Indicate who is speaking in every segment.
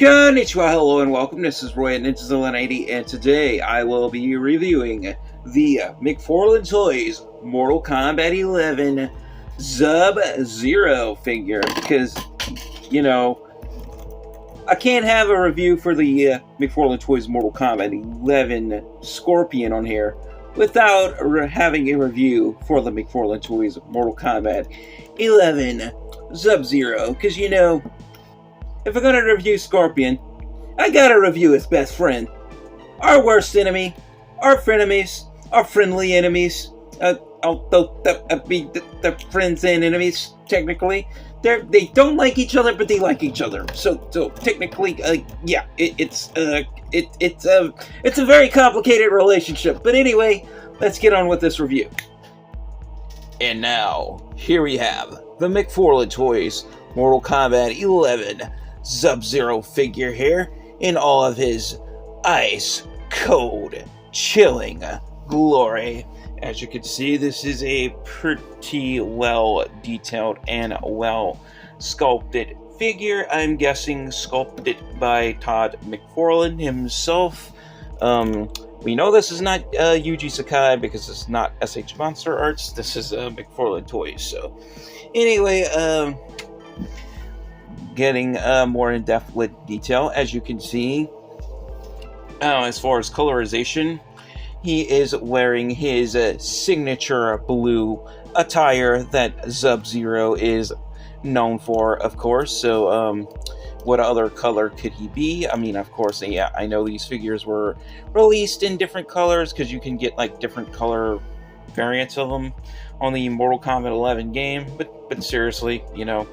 Speaker 1: Konnichiwa, hello and welcome. This is Roy at NinjaZilla90, and today I will be reviewing the McFarlane Toys Mortal Kombat 11 Sub-Zero figure, because, you know, I can't have a review for the McFarlane Toys Mortal Kombat 11 Scorpion on here without having a review for the McFarlane Toys Mortal Kombat 11 Sub-Zero, because, you know, if I'm gonna review Scorpion, I gotta review his best friend. Our worst enemy, our frenemies, our friendly enemies. Although they're friends and enemies, technically. They don't like each other, but they like each other. So technically, yeah, it's a very complicated relationship. But anyway, let's get on with this review. And now, here we have the McFarlane Toys Mortal Kombat 11 Sub-Zero figure here in all of his ice cold chilling glory. As you can see, this is a pretty well detailed and well sculpted figure. I'm guessing sculpted by Todd McFarlane himself. We know this is not Yuji Sakai because it's not SH Monster Arts. This is McFarlane Toys. So anyway, getting more in-depth with detail, as you can see, as far as colorization, he is wearing his signature blue attire that Sub-Zero is known for, of course. So what other color could he be? I mean, of course, yeah, I know these figures were released in different colors because you can get like different color variants of them on the Mortal Kombat 11 game, but seriously, you know,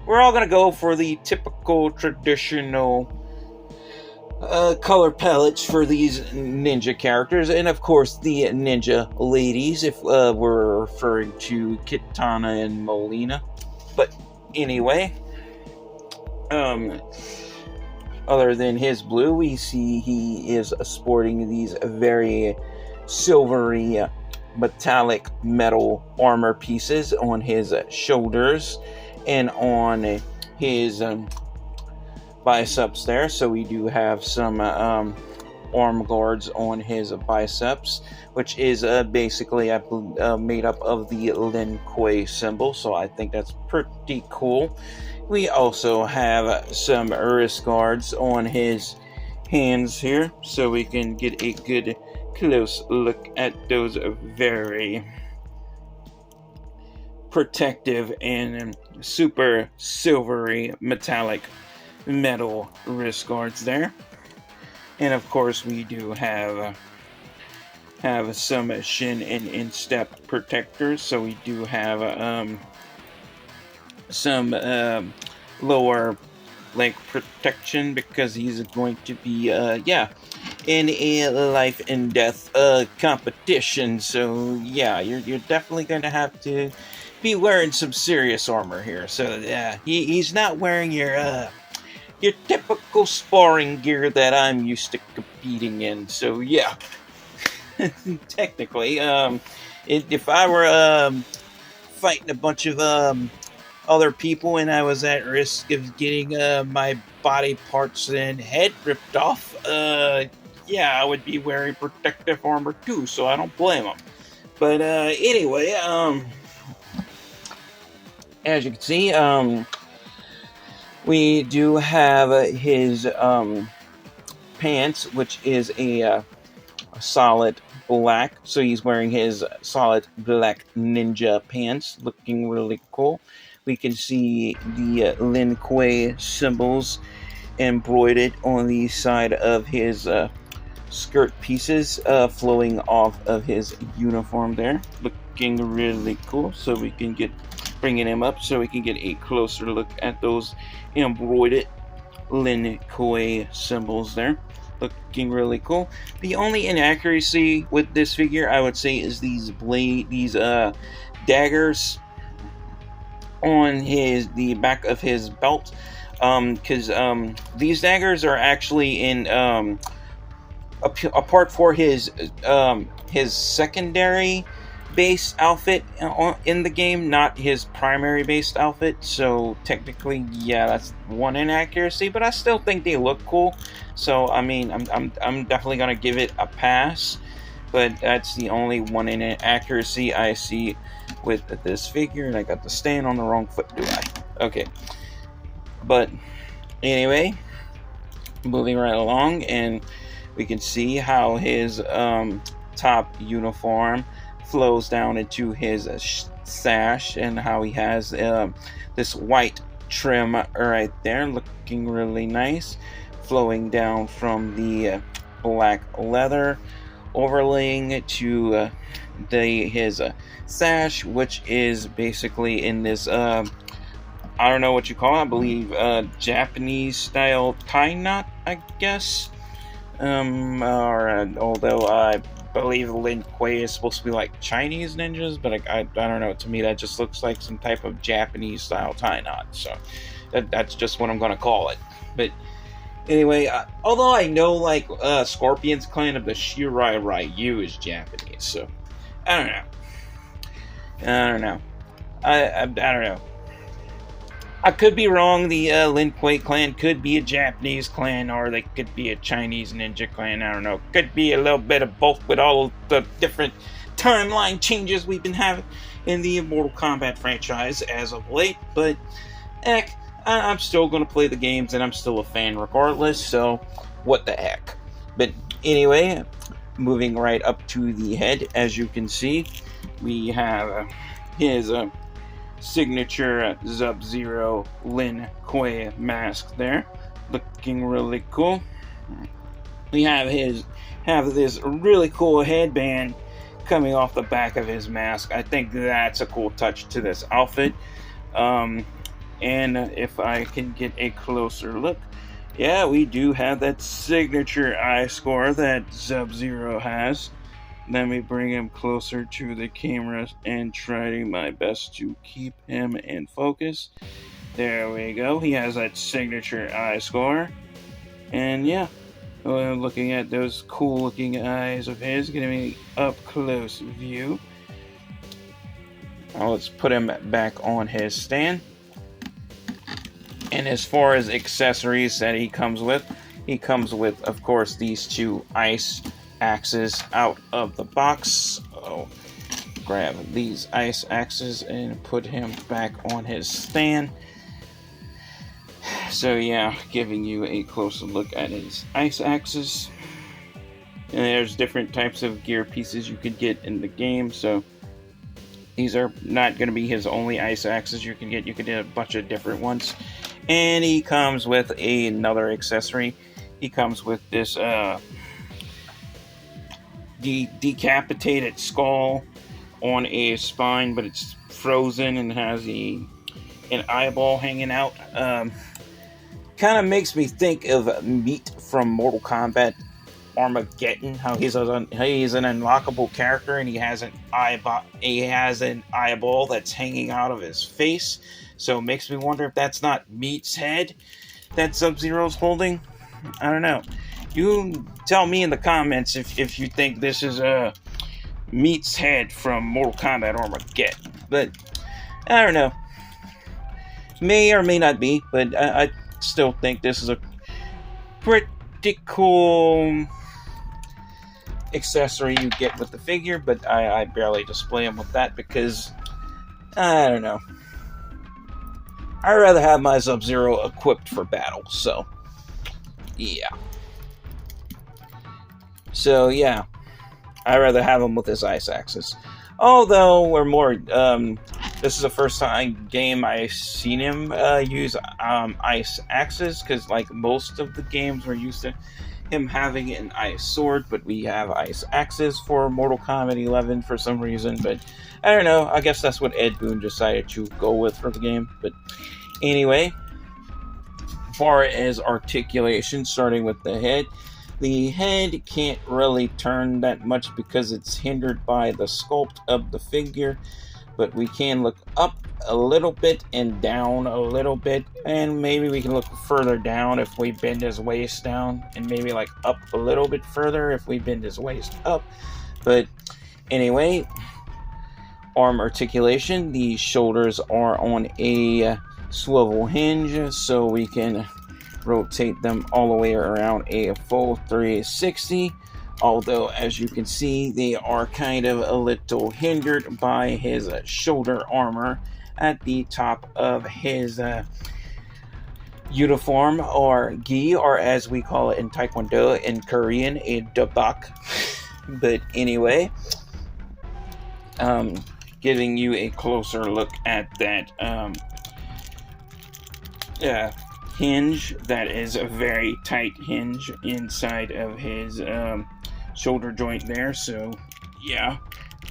Speaker 1: we're all gonna go for the typical traditional color palettes for these ninja characters, and of course the ninja ladies, if we're referring to Kitana and Molina. But anyway, other than his blue, we see he is sporting these very silvery metallic metal armor pieces on his shoulders and on his biceps there. So we do have some arm guards on his biceps, which is basically made up of the Lin Kuei symbol. So I think that's pretty cool. We also have some wrist guards on his hands here, so we can get a good close look at those very protective and super silvery metallic metal wrist guards there. And of course we do have some shin and instep protectors, so we do have some lower leg protection because he's going to be in a life and death competition. So yeah, you're definitely going to have to be wearing some serious armor here. So yeah, he's not wearing your typical sparring gear that I'm used to competing in. So yeah, technically, if I were fighting a bunch of other people and I was at risk of getting my body parts and head ripped off, yeah, I would be wearing protective armor too, so I don't blame him. But anyway, as you can see, we do have his pants, which is a solid black. So he's wearing his solid black ninja pants, looking really cool. We can see the Lin Kuei symbols embroidered on the side of his skirt pieces, flowing off of his uniform there, looking really cool. So we can bringing him up so we can get a closer look at those embroidered Lin Kuei symbols there, looking really cool. The only inaccuracy with this figure, I would say, is these daggers on the back of his belt, because these daggers are actually in a part for his secondary base outfit in the game, not his primary base outfit. So technically, yeah, that's one inaccuracy, but I still think they look cool. So I mean, I'm definitely gonna give it a pass. But that's the only one inaccuracy I see with this figure. And I got the stand on the wrong foot, do I? Okay. But anyway, moving right along, and we can see how his top uniform flows down into his sash, and how he has this white trim right there, looking really nice, flowing down from the black leather, overlaying to his sash, which is basically in this I don't know what you call it, I believe Japanese style tie knot, I guess. Although I believe Lin Kuei is supposed to be like Chinese ninjas, but I don't know. To me, that just looks like some type of Japanese style tie knot. So that's just what I'm gonna call it. But anyway, although I know like Scorpion's clan of the Shirai Ryu is Japanese, so I don't know. I don't know. I could be wrong. The Lin Kuei clan could be a Japanese clan, or they could be a Chinese ninja clan. I don't know. Could be a little bit of both with all the different timeline changes we've been having in the Mortal Kombat franchise as of late. But heck, I'm still going to play the games, and I'm still a fan regardless. So what the heck. But anyway, moving right up to the head, as you can see, we have his signature Sub-Zero Lin Kuei mask there, looking really cool. We have this really cool headband coming off the back of his mask. I think that's a cool touch to this outfit. And if I can get a closer look, yeah, we do have that signature eye score that Sub-Zero has. Let me bring him closer to the camera and trying my best to keep him in focus. There we go. He has that signature eye score. And yeah, looking at those cool looking eyes of his, getting me up close view. Now let's put him back on his stand. And as far as accessories that he comes with, of course, these two ice axes out of the box. So grab these ice axes and put him back on his stand. So yeah, giving you a closer look at his ice axes. And there's different types of gear pieces you could get in the game, so these are not going to be his only ice axes you can get. You can get a bunch of different ones. And he comes with another accessory. He comes with this decapitated skull on a spine, but it's frozen and has an eyeball hanging out. Kind of makes me think of Meat from Mortal Kombat Armageddon, how he's an unlockable character and he has an eyeball that's hanging out of his face. So it makes me wonder if that's not Meat's head that Sub-Zero's holding. I don't know. You tell me in the comments if you think this is Meat's head from Mortal Kombat Armageddon. But I don't know. May or may not be, but I still think this is a pretty cool accessory you get with the figure, but I barely display them with that because I don't know. I'd rather have my Sub-Zero equipped for battle, so yeah. So yeah, I'd rather have him with his ice axes. Although we're more, this is the first time game I've seen him use ice axes, because like most of the games we're used to him having an ice sword, but we have ice axes for Mortal Kombat 11 for some reason. But I don't know. I guess that's what Ed Boon decided to go with for the game. But anyway, as far as articulation, starting with the head can't really turn that much because it's hindered by the sculpt of the figure. But we can look up a little bit and down a little bit, and maybe we can look further down if we bend his waist down, and maybe like up a little bit further if we bend his waist up. But anyway, arm articulation. The shoulders are on a swivel hinge, so we can rotate them all the way around a full 360. Although, as you can see, they are kind of a little hindered by his shoulder armor at the top of his uniform, or gi, or as we call it in Taekwondo, in Korean, a dobak. But anyway, giving you a closer look at that hinge. That is a very tight hinge inside of his shoulder joint there. So yeah,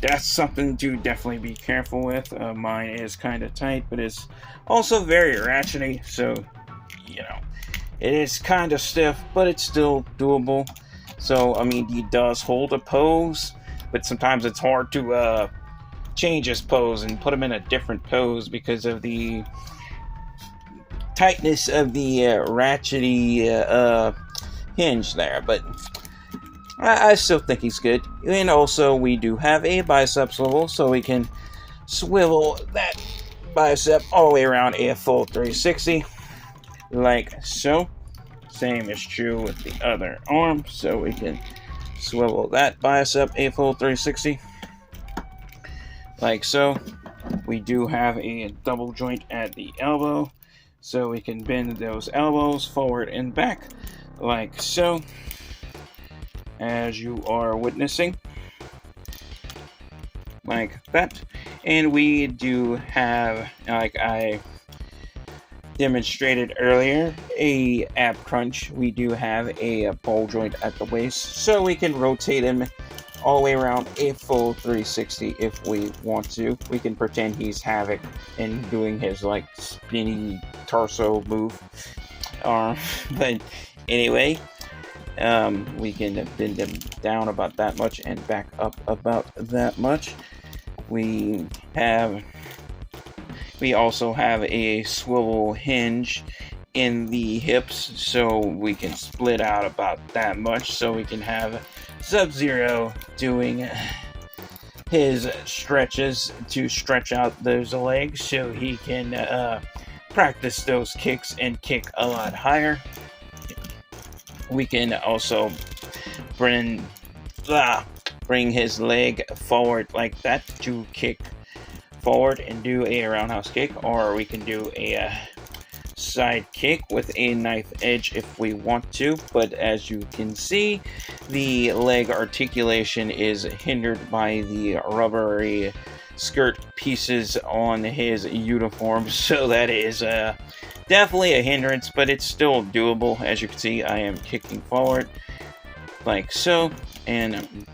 Speaker 1: that's something to definitely be careful with. Mine is kind of tight, but it's also very ratchety, so you know, it is kind of stiff, but it's still doable. So I mean, he does hold a pose, but sometimes it's hard to change his pose and put him in a different pose because of the tightness of the ratchety hinge there. But I still think he's good. And also, we do have a bicep swivel, so we can swivel that bicep all the way around a full 360, like so. Same is true with the other arm, so we can swivel that bicep a full 360, like so. We do have a double joint at the elbow, so we can bend those elbows forward and back, like so, as you are witnessing, like that. And we do have, like I demonstrated earlier, a ab crunch. We do have a ball joint at the waist, so we can rotate him all the way around a full 360 if we want to. We can pretend he's Havoc and doing his like spinny torso move. But anyway, we can bend him down about that much and back up about that much. We also have a swivel hinge in the hips, so we can split out about that much, so we can have Sub-Zero doing his stretches to stretch out those legs, so he can practice those kicks and kick a lot higher. We can also bring his leg forward like that to kick forward and do a roundhouse kick, or we can do a side kick with a knife edge if we want to. But as you can see, the leg articulation is hindered by the rubbery skirt pieces on his uniform, so that is definitely a hindrance, but it's still doable. As you can see, I am kicking forward like so, and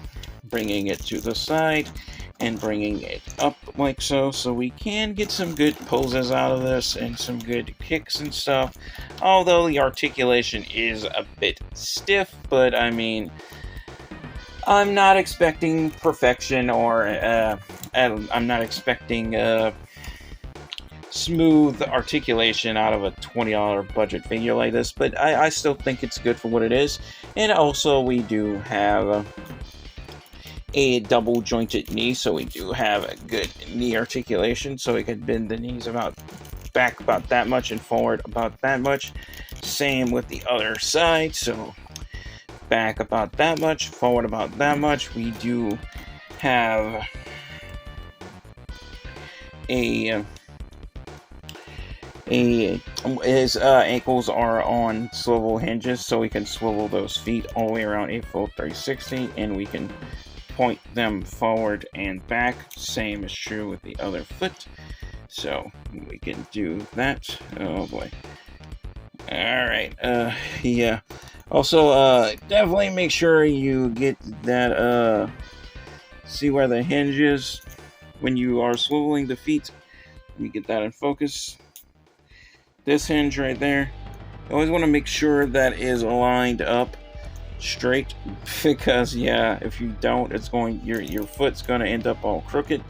Speaker 1: bringing it to the side and bringing it up like so, so we can get some good poses out of this and some good kicks and stuff. Although the articulation is a bit stiff, but I mean, I'm not expecting perfection, or I'm not expecting smooth articulation out of a $20 budget figure like this, but I still think it's good for what it is. And also, we do have a double jointed knee, so we do have a good knee articulation, so we can bend the knees back about that much and forward about that much. Same with the other side, so back about that much, forward about that much. We do have his ankles are on swivel hinges, so we can swivel those feet all the way around a full 360, and we can point them forward and back. Same is true with the other foot, so we can do that. Oh boy. Alright, yeah. Also, definitely make sure you get that, see where the hinge is when you are swiveling the feet. Let me get that in focus. This hinge right there, you always want to make sure that is lined up straight, because yeah, if you don't, it's going, your foot's going to end up all crooked.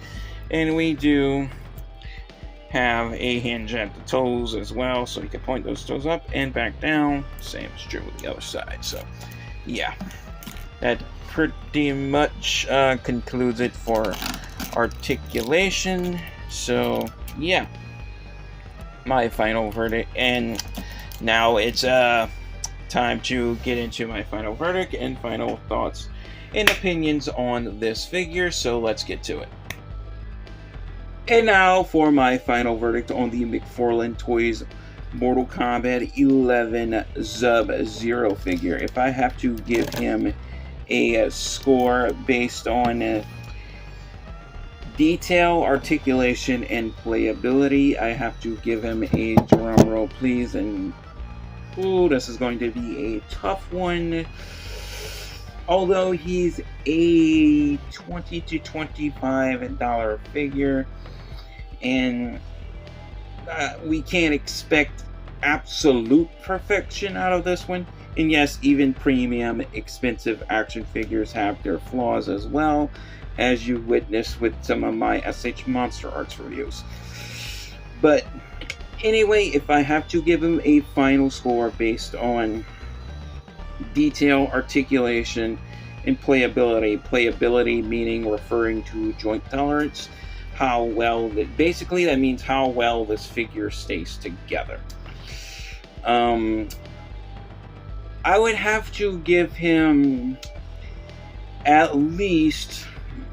Speaker 1: And we do have a hinge at the toes as well, so you can point those toes up and back down. Same is true with the other side. So yeah, that pretty much concludes it for articulation. So yeah, my final verdict. And now it's time to get into my final verdict and final thoughts and opinions on this figure. So let's get to it. And now for my final verdict on the McFarlane Toys Mortal Kombat 11 Sub-Zero figure. If I have to give him a score based on detail, articulation, and playability, I have to give him a drum roll, please. And ooh, this is going to be a tough one. Although he's a $20 to $25 figure, and we can't expect absolute perfection out of this one. And yes, even premium expensive action figures have their flaws as well, as you witnessed with some of my SH Monster Arts reviews. But anyway, if I have to give him a final score based on detail, articulation, and playability meaning referring to joint tolerance, how well basically that means how well this figure stays together. I would have to give him at least,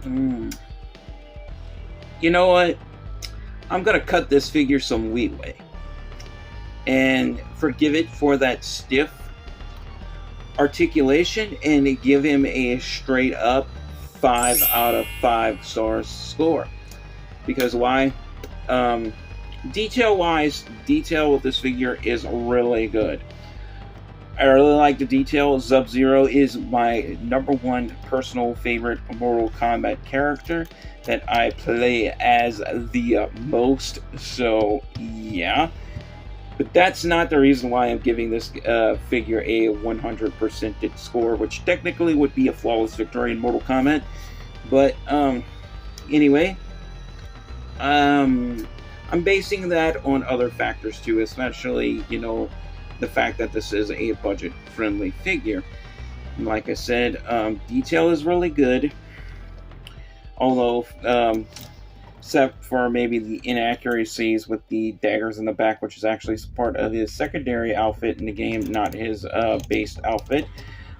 Speaker 1: you know what, I'm gonna cut this figure some leeway and forgive it for that stiff articulation and give him a straight up 5 out of 5 stars score. Because why? Detail wise, detail with this figure is really good. I really like the detail. Sub-Zero is my #1 personal favorite Mortal Kombat character that I play as the most. So yeah, but that's not the reason why I'm giving this figure a 100% score, which technically would be a flawless victory in Mortal Kombat. But anyway, I'm basing that on other factors too, especially, you know, the fact that this is a budget-friendly figure. Like I said, detail is really good, although except for maybe the inaccuracies with the daggers in the back, which is actually part of his secondary outfit in the game, not his base outfit.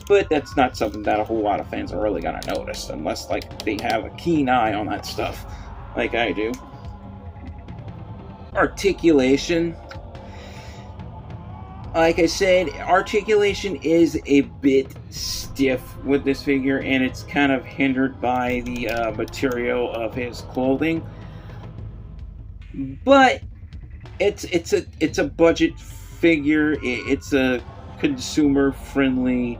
Speaker 1: But that's not something that a whole lot of fans are really gonna notice, unless like they have a keen eye on that stuff, like I do. Articulation. Like I said, articulation is a bit stiff with this figure, and it's kind of hindered by the material of his clothing. But it's a budget figure. It's a consumer-friendly,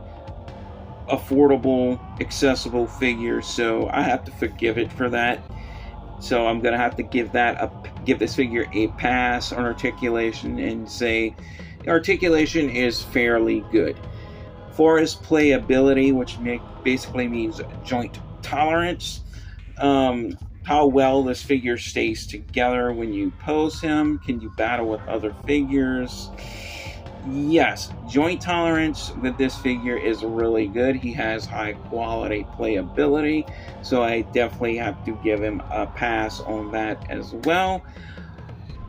Speaker 1: affordable, accessible figure, so I have to forgive it for that. So I'm gonna have to give this figure a pass on articulation and say articulation is fairly good. For his playability, which basically means joint tolerance, how well this figure stays together when you pose him, can you battle with other figures? Yes, joint tolerance with this figure is really good. He has high quality playability, so I definitely have to give him a pass on that as well.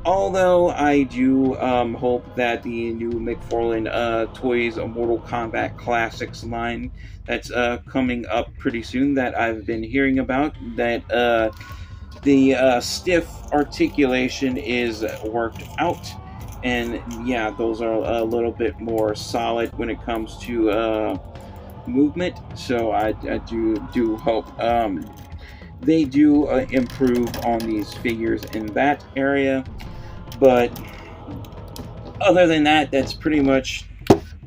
Speaker 1: Although I do hope that the new McFarlane Toys Mortal Kombat Classics line that's coming up pretty soon, that I've been hearing about, that the stiff articulation is worked out. And yeah, those are a little bit more solid when it comes to movement. So I do hope they do improve on these figures in that area. But other than that, that's pretty much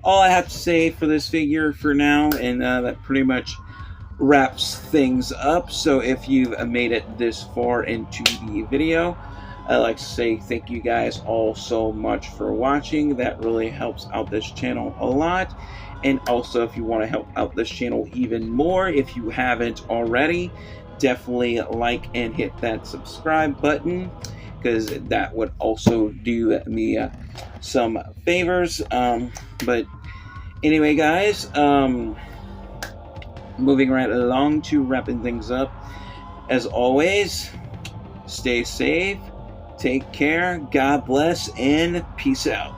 Speaker 1: all I have to say for this figure for now. And that pretty much wraps things up. So if you've made it this far into the video, I'd like to say thank you guys all so much for watching. That really helps out this channel a lot. And also, if you want to help out this channel even more, if you haven't already, definitely like and hit that subscribe button, because that would also do me some favors. But anyway, guys, moving right along to wrapping things up. As always, stay safe, take care, God bless, and peace out.